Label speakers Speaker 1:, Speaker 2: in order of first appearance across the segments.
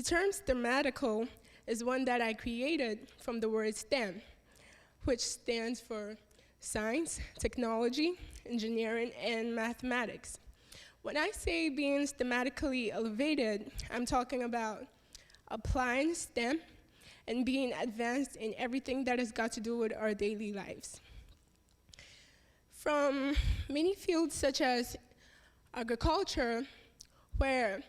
Speaker 1: term STEMatical is one that I created from the word STEM, which stands for science, technology, engineering, and mathematics. When I say being STEMatically elevated, I'm talking about applying STEM and being advanced in everything that has got to do with our daily lives. From many fields such as agriculture, where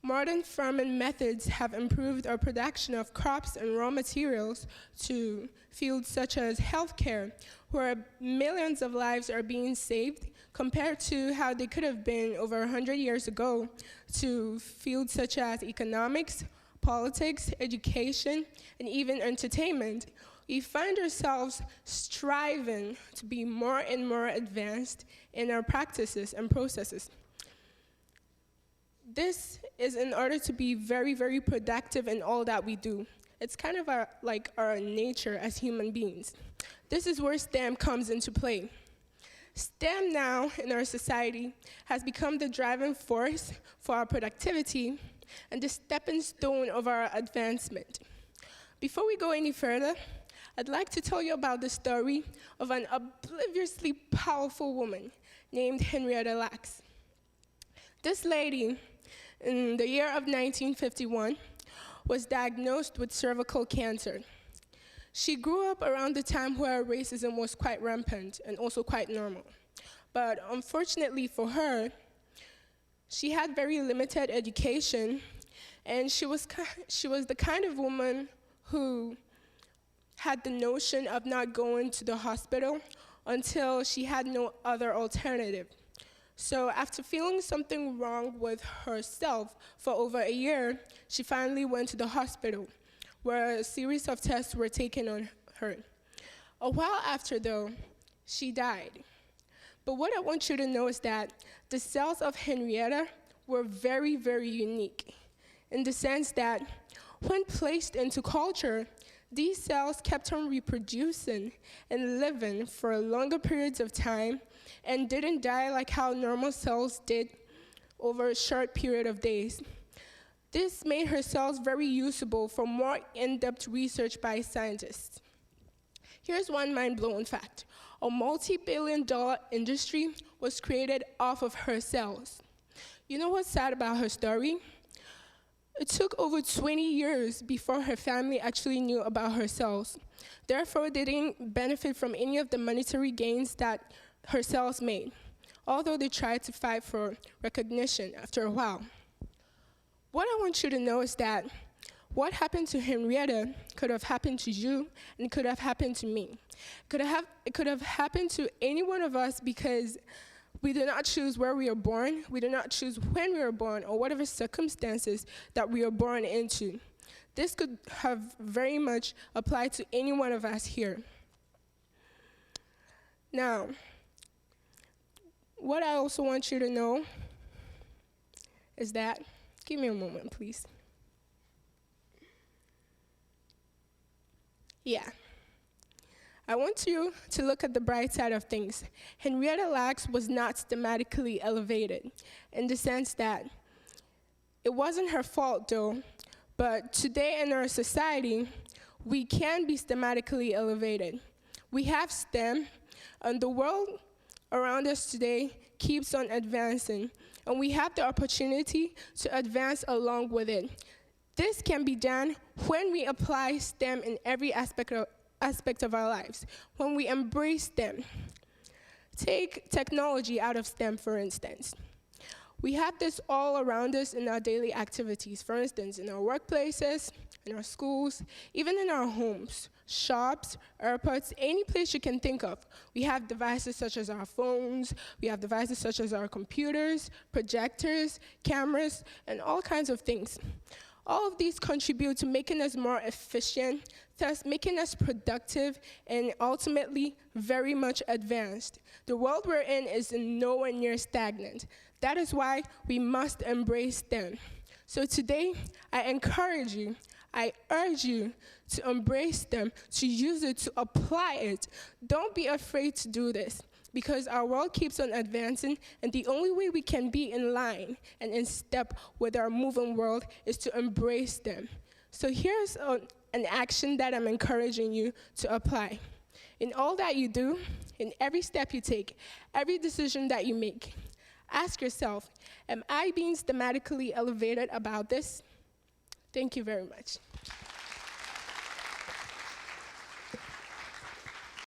Speaker 1: modern farming methods have improved our production of crops and raw materials, to fields such as healthcare, where millions of lives are being saved compared to how they could have been over 100 years ago, to fields such as economics, politics, education, and even entertainment. We find ourselves striving to be more and more advanced in our practices and processes. This is in order to be very, very productive in all that we do. It's kind of like our nature as human beings. This is where STEM comes into play. STEM now in our society has become the driving force for our productivity and the stepping stone of our advancement. Before we go any further, I'd like to tell you about the story of an obliviously powerful woman named Henrietta Lacks. This lady, in the year of 1951, was diagnosed with cervical cancer. She grew up around the time where racism was quite rampant and also quite normal. But unfortunately for her, she had very limited education, and she was the kind of woman who had the notion of not going to the hospital until she had no other alternative. So after feeling something wrong with herself for over a year, she finally went to the hospital, where a series of tests were taken on her. A while after, though, she died. But what I want you to know is that the cells of Henrietta were very, very unique, in the sense that when placed into culture, these cells kept on reproducing and living for longer periods of time and didn't die like how normal cells did over a short period of days. This made her cells very usable for more in-depth research by scientists. Here's one mind-blowing fact. A multi-billion-dollar industry was created off of her cells. You know what's sad about her story? It took over 20 years before her family actually knew about her cells. Therefore, they didn't benefit from any of the monetary gains that her cells made, although they tried to fight for recognition after a while. What I want you to know is that what happened to Henrietta could have happened to you, and could have happened to me. It could have happened to any one of us, because we do not choose where we are born. We do not choose when we are born, or whatever circumstances that we are born into. This could have very much applied to any one of us here. Now, what I also want you to know is that, give me a moment, please. Yeah. I want you to look at the bright side of things. Henrietta Lacks was not STEMatically elevated, in the sense that it wasn't her fault, though, but today in our society, we can be STEMatically elevated. We have STEM, and the world around us today keeps on advancing, and we have the opportunity to advance along with it. This can be done when we apply STEM in every aspect of our lives, when we embrace STEM. Take technology out of STEM, for instance. We have this all around us in our daily activities, for instance, in our workplaces, in our schools, even in our homes, shops, airports, any place you can think of. We have devices such as our phones, we have devices such as our computers, projectors, cameras, and all kinds of things. All of these contribute to making us more efficient, thus making us productive, and ultimately very much advanced. The world we're in is nowhere near stagnant. That is why we must embrace STEM. So today, I encourage you, I urge you to embrace STEM, to use it, to apply it. Don't be afraid to do this. because our world keeps on advancing, and the only way we can be in line and in step with our moving world is to embrace them. So here's an action that I'm encouraging you to apply. In all that you do, in every step you take, every decision that you make, ask yourself, am I being STEMatically elevated about this? Thank you very much.